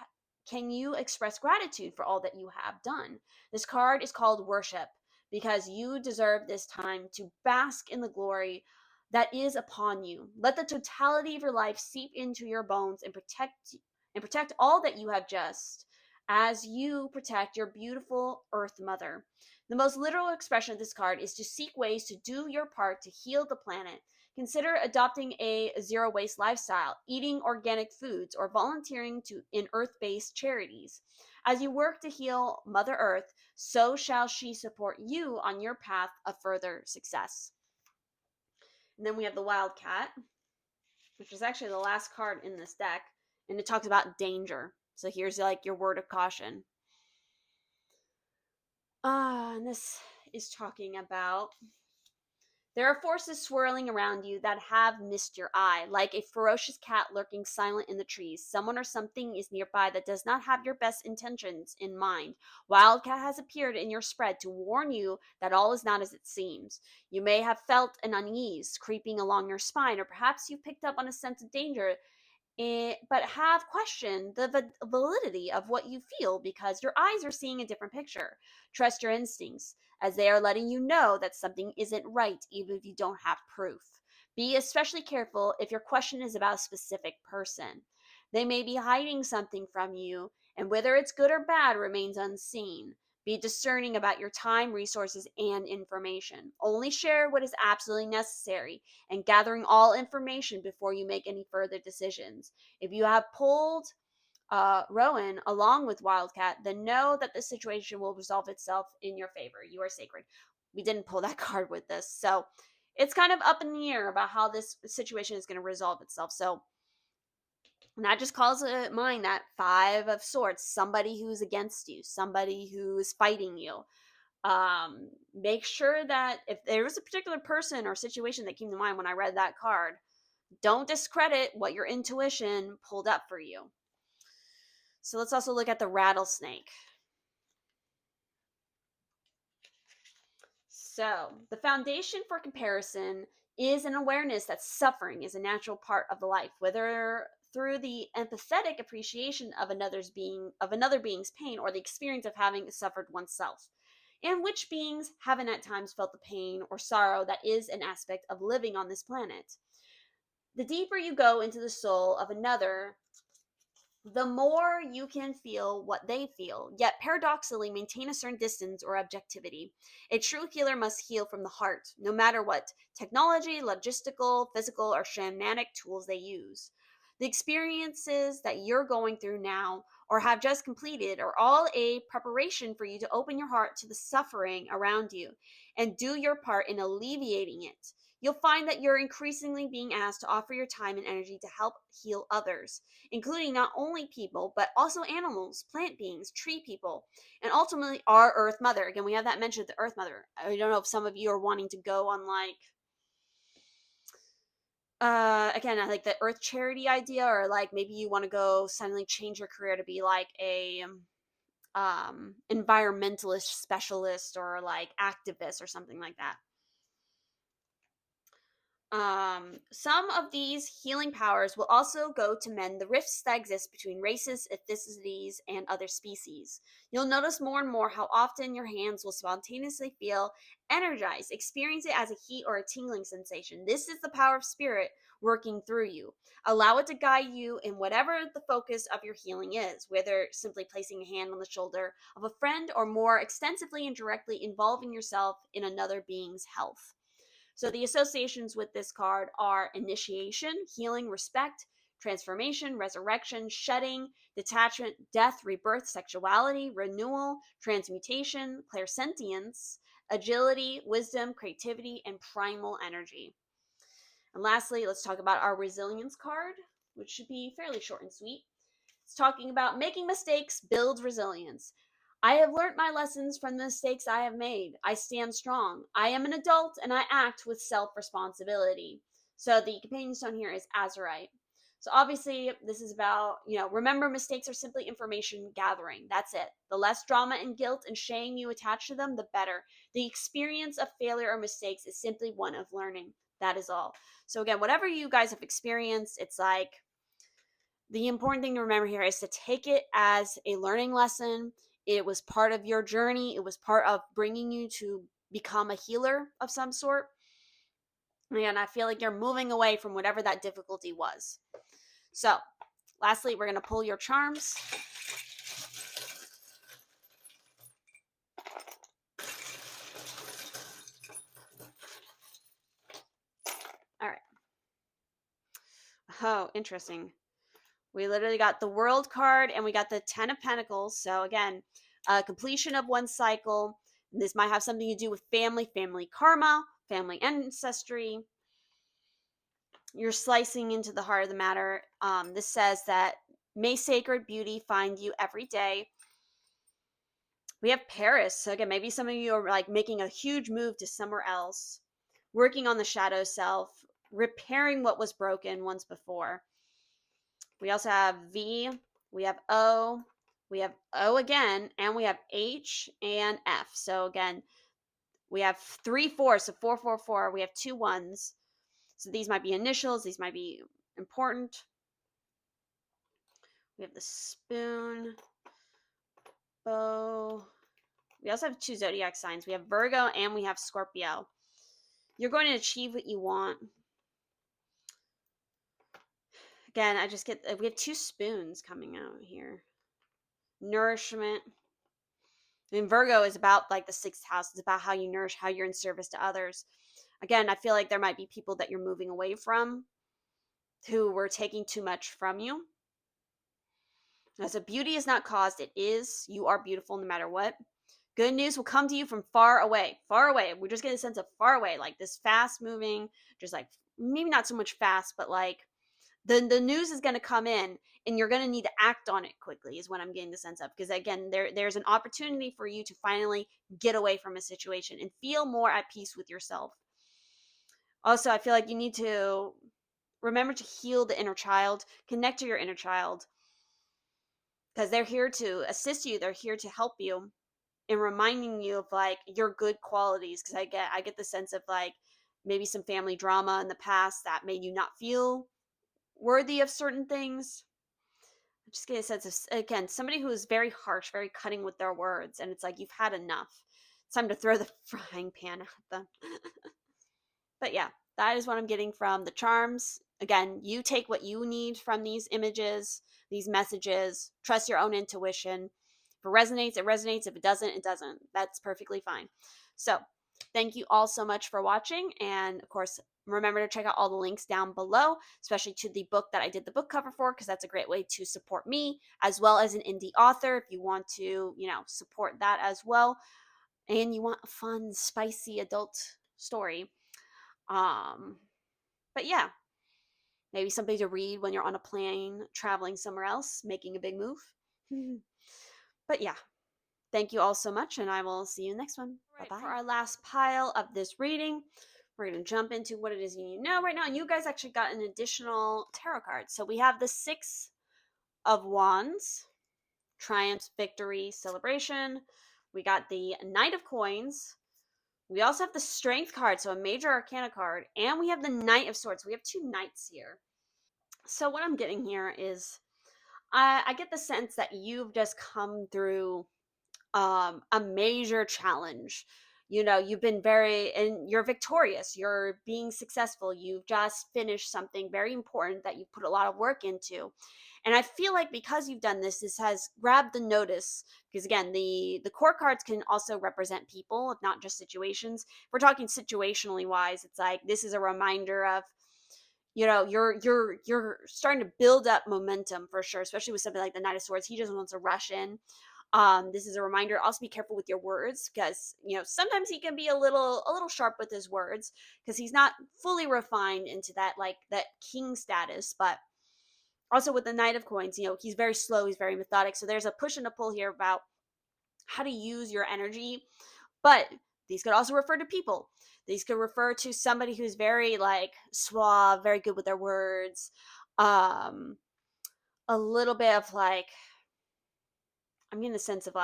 can you express gratitude for all that you have done? This card is called Worship because you deserve this time to bask in the glory that is upon you. Let the totality of your life seep into your bones and protect all that you have just as you protect your beautiful Earth Mother. The most literal expression of this card is to seek ways to do your part to heal the planet. Consider adopting a zero waste lifestyle, eating organic foods, or volunteering in earth based charities. As you work to heal Mother Earth, so shall she support you on your path of further success. And then we have the Wildcat, which is actually the last card in this deck, and it talks about danger. So here's like your word of caution. And this is talking about there are forces swirling around you that have missed your eye, like a ferocious cat lurking silent in the trees. Someone or something is nearby that does not have your best intentions in mind. Wildcat has appeared in your spread to warn you that all is not as it seems. You may have felt an unease creeping along your spine, or perhaps you picked up on a sense of danger, but have questioned the validity of what you feel because your eyes are seeing a different picture. Trust your instincts, as they are letting you know that something isn't right, even if you don't have proof. Be especially careful if your question is about a specific person. They may be hiding something from you, and whether it's good or bad remains unseen. Be discerning about your time, resources, and information. Only share what is absolutely necessary and gathering all information before you make any further decisions. If you have pulled Rowan along with Wildcat, then know that the situation will resolve itself in your favor. You are sacred. We didn't pull that card with this, so it's kind of up in the air about how this situation is going to resolve itself. So and that just calls to mind that Five of Swords, somebody who's against you, somebody who's fighting you. Make sure that if there was a particular person or situation that came to mind when I read that card, don't discredit what your intuition pulled up for you. So let's also look at the rattlesnake. So the foundation for comparison is an awareness that suffering is a natural part of the life, whether through the empathetic appreciation of another being's pain or the experience of having suffered oneself, and which beings haven't at times felt the pain or sorrow that is an aspect of living on this planet. The deeper you go into the soul of another, the more you can feel what they feel, yet paradoxically maintain a certain distance or objectivity. A true healer must heal from the heart, no matter what technology, logistical, physical, or shamanic tools they use. The experiences that you're going through now or have just completed are all a preparation for you to open your heart to the suffering around you and do your part in alleviating it. You'll find that you're increasingly being asked to offer your time and energy to help heal others, including not only people, but also animals, plant beings, tree people, and ultimately our Earth Mother. Again, we have that mentioned, the Earth Mother. I don't know if some of you are wanting to go on like, again, like the Earth charity idea, or like maybe you want to go suddenly change your career to be like a environmentalist specialist or like activist or something like that. Some of these healing powers will also go to mend the rifts that exist between races, ethnicities, and other species. You'll notice more and more how often your hands will spontaneously feel energized, experience it as a heat or a tingling sensation. This is the power of spirit working through you. Allow it to guide you in whatever the focus of your healing is, whether simply placing a hand on the shoulder of a friend or more extensively and directly involving yourself in another being's health. So the associations with this card are initiation, healing, respect, transformation, resurrection, shedding, detachment, death, rebirth, sexuality, renewal, transmutation, clairsentience, agility, wisdom, creativity, and primal energy. And lastly, let's talk about our resilience card, which should be fairly short and sweet. It's talking about making mistakes builds resilience. I have learned my lessons from the mistakes I have made. I stand strong. I am an adult and I act with self-responsibility. So the companion stone here is Azurite. So obviously this is about, remember, mistakes are simply information gathering. That's it. The less drama and guilt and shame you attach to them, the better. The experience of failure or mistakes is simply one of learning. That is all. So again, whatever you guys have experienced, it's like, the important thing to remember here is to take it as a learning lesson. It was part of your journey. It was part of bringing you to become a healer of some sort. And I feel like you're moving away from whatever that difficulty was. So, lastly, we're going to pull your charms. All right. Oh, interesting. We literally got the World card and we got the Ten of Pentacles. So again, completion of one cycle. This might have something to do with family, family karma, family ancestry. You're slicing into the heart of the matter. This says that may sacred beauty find you every day. We have Paris. So again, maybe some of you are like making a huge move to somewhere else, working on the shadow self, repairing what was broken once before. We also have V, we have O, we have O again, and we have H and F. So again, we have 3 4s, so 4 4 4. We have 2 1s. So these might be initials, these might be important. We have the spoon, bow. We also have 2 zodiac signs. We have Virgo and we have Scorpio. You're going to achieve what you want. Again, I just get, we have 2 spoons coming out here. Nourishment. And Virgo is about like the 6th house. It's about how you nourish, how you're in service to others. Again, I feel like there might be people that you're moving away from who were taking too much from you. So beauty is not caused. It is. You are beautiful no matter what. Good news will come to you from far away. Far away. We're just getting a sense of far away. Like this fast moving, just like maybe not so much fast, but like the news is going to come in and you're going to need to act on it quickly is what I'm getting the sense of. Because again, there's an opportunity for you to finally get away from a situation and feel more at peace with yourself. Also, I feel like you need to remember to heal the inner child, connect to your inner child, because they're here to assist you. They're here to help you and reminding you of like your good qualities. Because I get the sense of like maybe some family drama in the past that made you not feel worthy of certain things. I just get a sense of, again, somebody who is very harsh, very cutting with their words, and it's like you've had enough. It's time to throw the frying pan at them. But yeah, that is what I'm getting from the charms. Again, you take what you need from these images, these messages. Trust your own intuition. If it resonates, it resonates. If it doesn't, it doesn't. That's perfectly fine. So thank you all so much for watching. And of course, remember to check out all the links down below, especially to the book that I did the book cover for, because that's a great way to support me as well as an indie author if you want to, support that as well. And you want a fun, spicy adult story. But yeah, maybe something to read when you're on a plane, traveling somewhere else, making a big move. But yeah, thank you all so much, and I will see you in the next one. Right, bye-bye. For our last pile of this reading, we're going to jump into what it is you need to know right now. And you guys actually got an additional tarot card. So we have the 6 of Wands, Triumph, Victory, Celebration. We got the Knight of Coins. We also have the Strength card, so a major arcana card, and we have the Knight of Swords. We have 2 knights here. So what I'm getting here is I get the sense that you've just come through a major challenge. You've been and you're victorious. You're being successful. You've just finished something very important that you put a lot of work into. And I feel like because you've done this, this has grabbed the notice. Because again, the court cards can also represent people, not just situations. If we're talking situationally wise, it's like this is a reminder of you're starting to build up momentum for sure, especially with something like the Knight of Swords. He just wants to rush in. This is a reminder. Also, be careful with your words because sometimes he can be a little sharp with his words because he's not fully refined into that king status. But also with the Knight of Coins, he's very slow. He's very methodic. So there's a push and a pull here about how to use your energy. But these could also refer to people. These could refer to somebody who's very suave, very good with their words. A little bit of I'm getting the sense of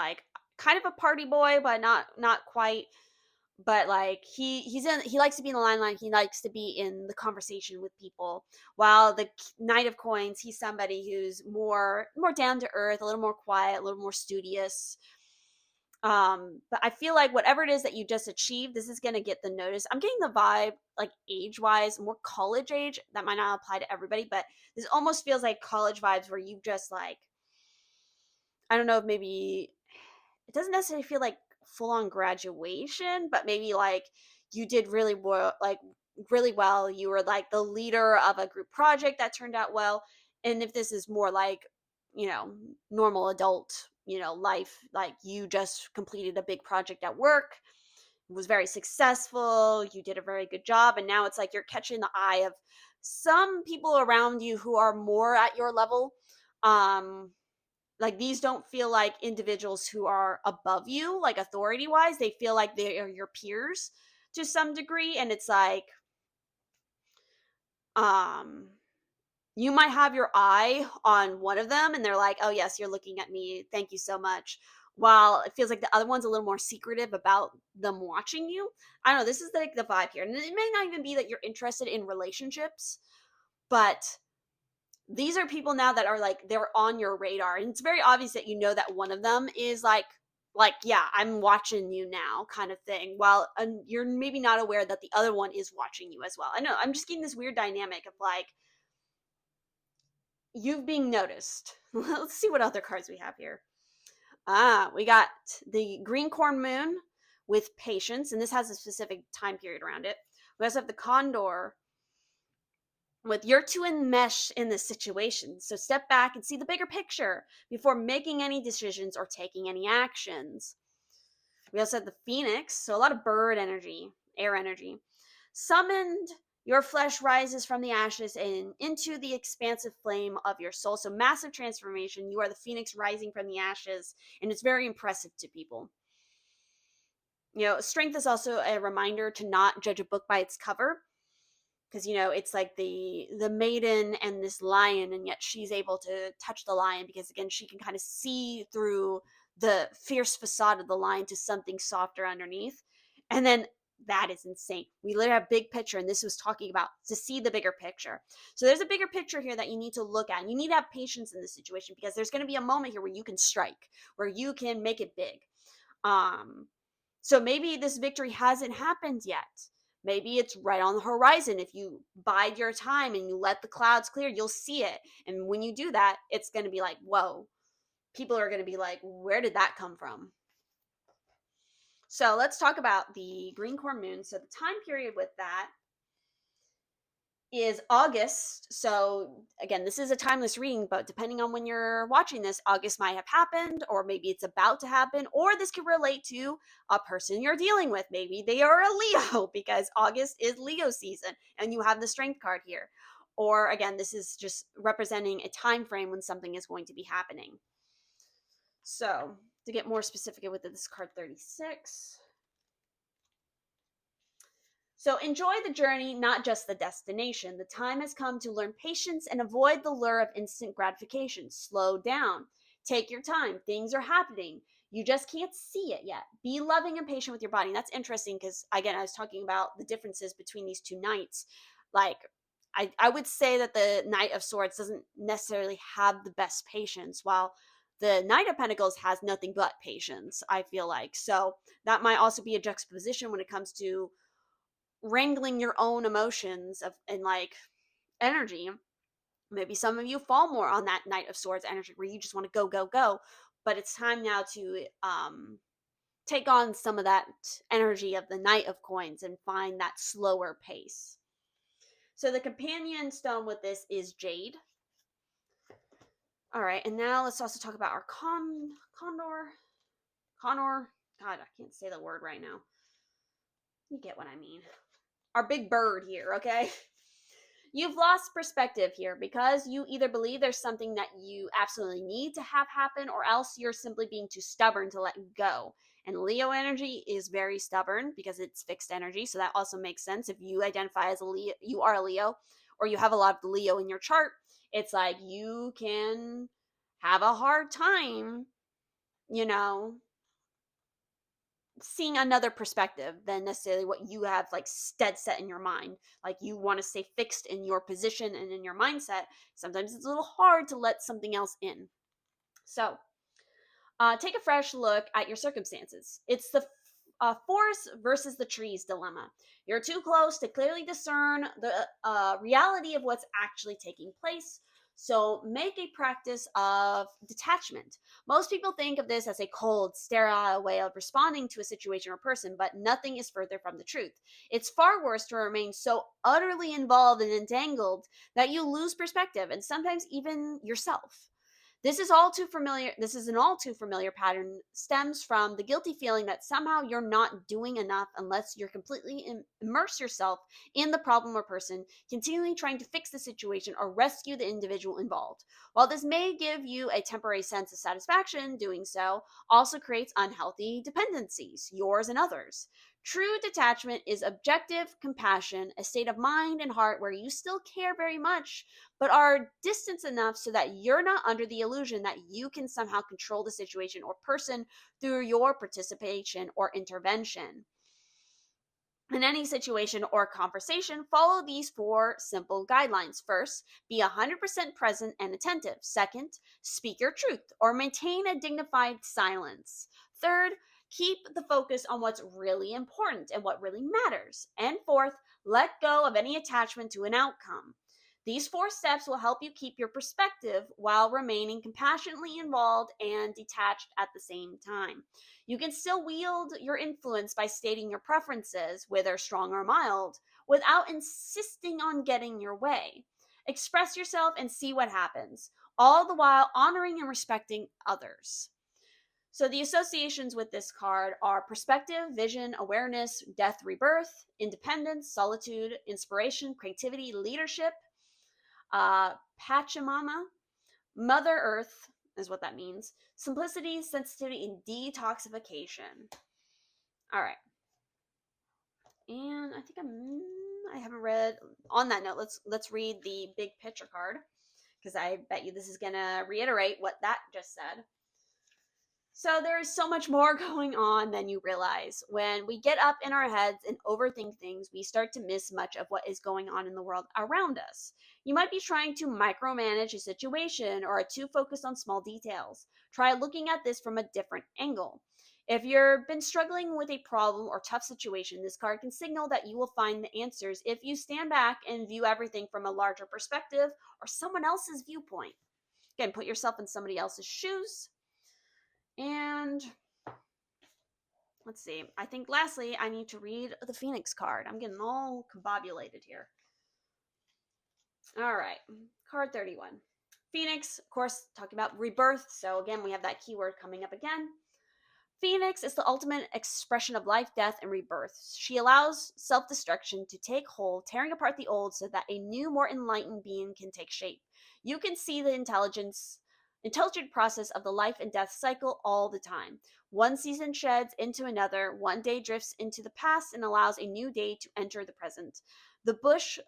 kind of a party boy, but not quite. But he likes to be in the limelight. He likes to be in the conversation with people. While the Knight of Coins, he's somebody who's more down to earth, a little more quiet, a little more studious. But I feel like whatever it is that you just achieved, this is gonna get the notice. I'm getting the vibe, age wise, more college age. That might not apply to everybody, but this almost feels like college vibes where you just I don't know if maybe it doesn't necessarily feel like full on graduation, but maybe you did really well, really well. You were like the leader of a group project that turned out well. And if this is more like, normal adult, life, like you just completed a big project at work, was very successful, you did a very good job, and now it's like you're catching the eye of some people around you who are more at your level. Um, like these don't feel like individuals who are above you, like authority wise. They feel like they are your peers to some degree, and it's like, um, you might have your eye on one of them and they're like, oh yes, you're looking at me, thank you so much, while it feels like the other one's a little more secretive about them watching you. I don't know, this is like the vibe here, and it may not even be that you're interested in relationships, but these are people now that are like, they're on your radar, and it's very obvious that you know that one of them is like, yeah, I'm watching you now, kind of thing, while you're maybe not aware that the other one is watching you as well. I know, I'm just getting this weird dynamic of like, you've being noticed. Let's see what other cards we have here. We got the green corn moon with patience, and this has a specific time period around it. We also have the condor with you're too enmeshed in this situation, so step back and see the bigger picture before making any decisions or taking any actions. We also have the phoenix, so a lot of bird energy, air energy. Summoned, your flesh rises from the ashes and into the expansive flame of your soul. So massive transformation. You are the phoenix rising from the ashes, and it's very impressive to people. Strength is also a reminder to not judge a book by its cover, because it's like the maiden and this lion, and yet she's able to touch the lion because, again, she can kind of see through the fierce facade of the lion to something softer underneath. And then that is insane. We literally have big picture, and this was talking about to see the bigger picture. So there's a bigger picture here that you need to look at, and you need to have patience in this situation, because there's going to be a moment here where you can strike, where you can make it big. So maybe this victory hasn't happened yet. Maybe it's right on the horizon. If you bide your time and you let the clouds clear, you'll see it. And when you do that, it's going to be like, whoa. People are going to be like, where did that come from? So let's talk about the green corn moon. So the time period with that is August. So again, this is a timeless reading, but depending on when you're watching this, August might have happened, or maybe it's about to happen, or this could relate to a person you're dealing with. Maybe they are a Leo, because August is Leo season and you have the strength card here. Or again, this is just representing a time frame when something is going to be happening. So to get more specific with this card 36. So enjoy the journey, not just the destination. The time has come to learn patience and avoid the lure of instant gratification. Slow down. Take your time. Things are happening. You just can't see it yet. Be loving and patient with your body. And that's interesting because, again, I was talking about the differences between these two knights. Like, I would say that the Knight of Swords doesn't necessarily have the best patience, while the Knight of Pentacles has nothing but patience, I feel like. So that might also be a juxtaposition when it comes to wrangling your own emotions and like energy. Maybe some of you fall more on that Knight of Swords energy where you just want to go, go, go. But it's time now to take on some of that energy of the Knight of Coins and find that slower pace. So the companion stone with this is Jade. All right, and now let's also talk about our Condor. God, I can't say the word right now. You get what I mean. Our big bird here, okay? You've lost perspective here because you either believe there's something that you absolutely need to have happen, or else you're simply being too stubborn to let go. And Leo energy is very stubborn because it's fixed energy, so that also makes sense. If you identify as a Leo, you are a Leo, or you have a lot of Leo in your chart, it's like you can have a hard time, seeing another perspective than necessarily what you have like dead set in your mind. Like you want to stay fixed in your position and in your mindset. Sometimes it's a little hard to let something else in. So take a fresh look at your circumstances. It's the forest versus the trees dilemma. You're too close to clearly discern the reality of what's actually taking place. So make a practice of detachment. Most people think of this as a cold, sterile way of responding to a situation or person, but nothing is further from the truth. It's far worse to remain so utterly involved and entangled that you lose perspective and sometimes even yourself. This is an all too familiar pattern, stems from the guilty feeling that somehow you're not doing enough unless you're completely immerse yourself in the problem or person, continually trying to fix the situation or rescue the individual involved. While this may give you a temporary sense of satisfaction, doing so also creates unhealthy dependencies, yours and others. True detachment is objective compassion, a state of mind and heart where you still care very much, but are distant enough so that you're not under the illusion that you can somehow control the situation or person through your participation or intervention. In any situation or conversation, follow these four simple guidelines. First, be 100% present and attentive. Second, speak your truth or maintain a dignified silence. Third, keep the focus on what's really important and what really matters. And fourth, let go of any attachment to an outcome. These four steps will help you keep your perspective while remaining compassionately involved and detached at the same time. You can still wield your influence by stating your preferences, whether strong or mild, without insisting on getting your way. Express yourself and see what happens, all the while honoring and respecting others. So the associations with this card are perspective, vision, awareness, death, rebirth, independence, solitude, inspiration, creativity, leadership, Pachamama, Mother Earth is what that means. Simplicity, sensitivity, and detoxification. All right. And I think I haven't read on that note. Let's read the big picture card because I bet you this is going to reiterate what that just said. So there is so much more going on than you realize. When we get up in our heads and overthink things, we start to miss much of what is going on in the world around us. You might be trying to micromanage a situation or are too focused on small details. Try looking at this from a different angle. If you've been struggling with a problem or tough situation, this card can signal that you will find the answers if you stand back and view everything from a larger perspective or someone else's viewpoint. Again, put yourself in somebody else's shoes. And let's see. I think lastly, I need to read the Phoenix card. I'm getting all combobulated here. All right. Card 31. Phoenix, of course, talking about rebirth. So again, we have that keyword coming up again. Phoenix is the ultimate expression of life, death, and rebirth. She allows self-destruction to take hold, tearing apart the old so that a new, more enlightened being can take shape. You can see the intelligent process of the life and death cycle all the time. One season sheds into another, one day drifts into the past and allows a new day to enter the present. The bush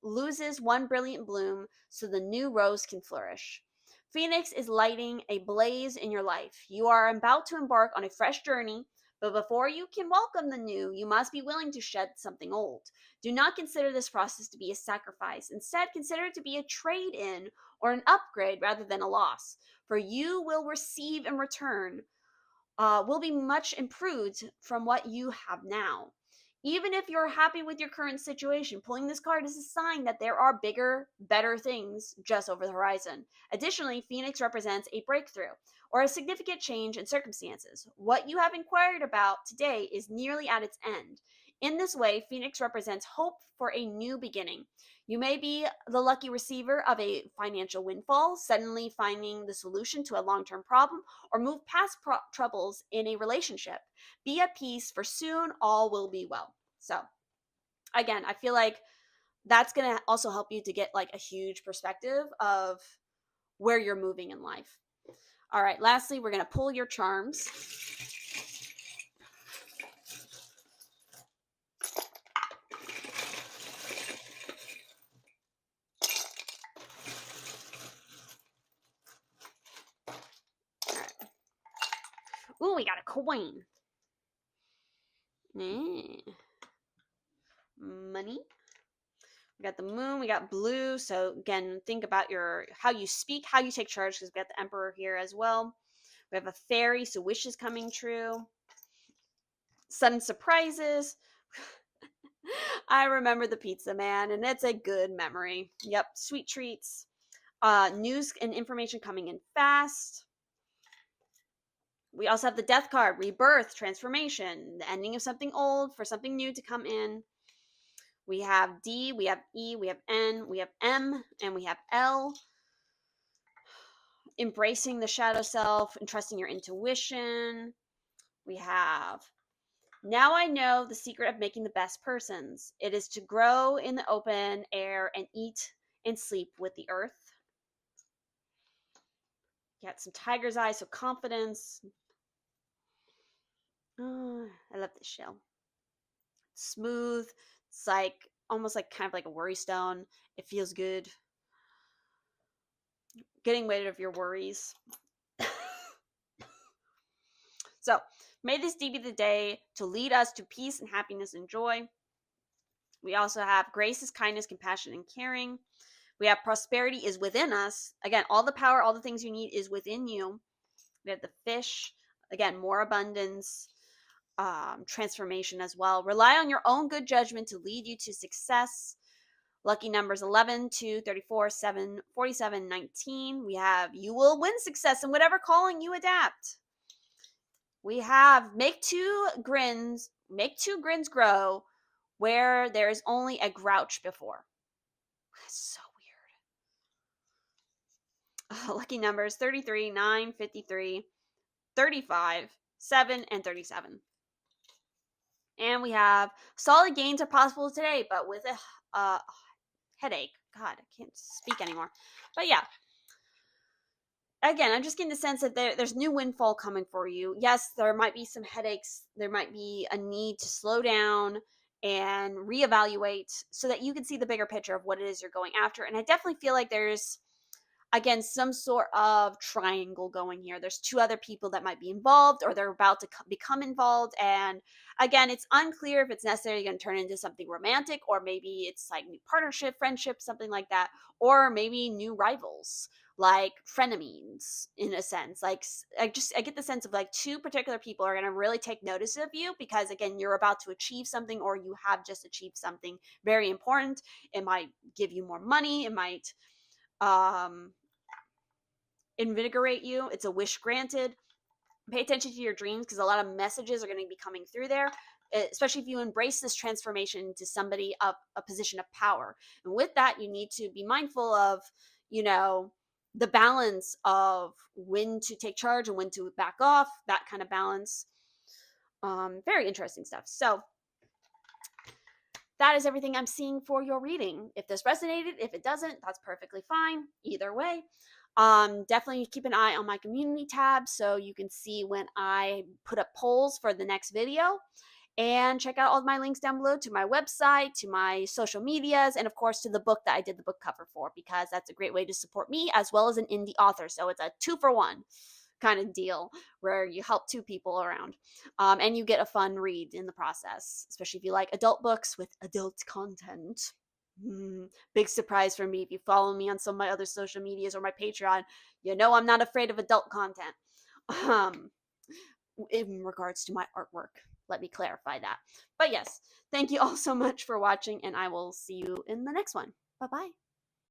loses one brilliant bloom so the new rose can flourish. Phoenix is lighting a blaze in your life. You are about to embark on a fresh journey, but before you can welcome the new, you must be willing to shed something old. Do not consider this process to be a sacrifice. Instead, consider it to be a trade in or an upgrade rather than a loss. For you will receive in return will be much improved from what you have now. Even if you're happy with your current situation, pulling this card is a sign that there are bigger, better things just over the horizon. Additionally, Phoenix represents a breakthrough or a significant change in circumstances. What you have inquired about today is nearly at its end. In this way, Phoenix represents hope for a new beginning. You may be the lucky receiver of a financial windfall, suddenly finding the solution to a long term problem, or move past troubles in a relationship. Be at peace, for soon all will be well. So, again, I feel like that's going to also help you to get like a huge perspective of where you're moving in life. All right, lastly, we're going to pull your charms. All right. Ooh, we got a coin. Money. We got the moon, we got blue. So again, think about how you speak, how you take charge, because we got the emperor here as well. We have a fairy, so wishes coming true. Sudden surprises. I remember the pizza man, and it's a good memory. Yep, sweet treats. News and information coming in fast. We also have the death card, rebirth, transformation, the ending of something old for something new to come in. We have D, we have E, we have N, we have M, and we have L. Embracing the shadow self and trusting your intuition. We have, now I know the secret of making the best persons. It is to grow in the open air and eat and sleep with the earth. Got some tiger's eyes, so confidence. Oh, I love this shell. Smooth. It's like almost like kind of like a worry stone. It feels good. Getting rid of your worries. So, may this be the day to lead us to peace and happiness and joy. We also have grace is kindness, compassion, and caring. We have prosperity is within us. Again, all the power, all the things you need is within you. We have the fish. Again, more abundance, transformation as well. Rely on your own good judgment to lead you to success. Lucky numbers 11, 2, 34, 7, 47, 19. We have you will win success in whatever calling you adapt. We have make two grins grow where there is only a grouch before. That's so weird. Lucky numbers 33, 9, 53, 35, 7, and 37. And we have solid gains are possible today, but with a headache. God, I can't speak anymore. But yeah. Again, I'm just getting the sense that there's new windfall coming for you. Yes, there might be some headaches. There might be a need to slow down and reevaluate so that you can see the bigger picture of what it is you're going after. And I definitely feel like there's, again, some sort of triangle going here. There's two other people that might be involved or they're about to become involved. And again, it's unclear if it's necessarily going to turn into something romantic or maybe it's like new partnership, friendship, something like that. Or maybe new rivals, like frenemies in a sense. Like I get the sense of like two particular people are going to really take notice of you because again, you're about to achieve something or you have just achieved something very important. It might give you more money. It might, invigorate you. It's a wish granted. Pay attention to your dreams because a lot of messages are going to be coming through there, especially if you embrace this transformation into somebody of a position of power. And with that, you need to be mindful of, the balance of when to take charge and when to back off, that kind of balance. Very interesting stuff. So that is everything I'm seeing for your reading. If this resonated, if it doesn't, that's perfectly fine. Either way. Definitely keep an eye on my community tab so you can see when I put up polls for the next video. And check out all of my links down below to my website, to my social medias, and of course to the book that I did the book cover for, because that's a great way to support me as well as an indie author. So it's a 2-for-1 kind of deal where you help two people around. And you get a fun read in the process, especially if you like adult books with adult content. Big surprise for me. If you follow me on some of my other social medias or my Patreon, I'm not afraid of adult content. In regards to my artwork, let me clarify that. But yes, thank you all so much for watching, and I will see you in the next one. Bye-bye.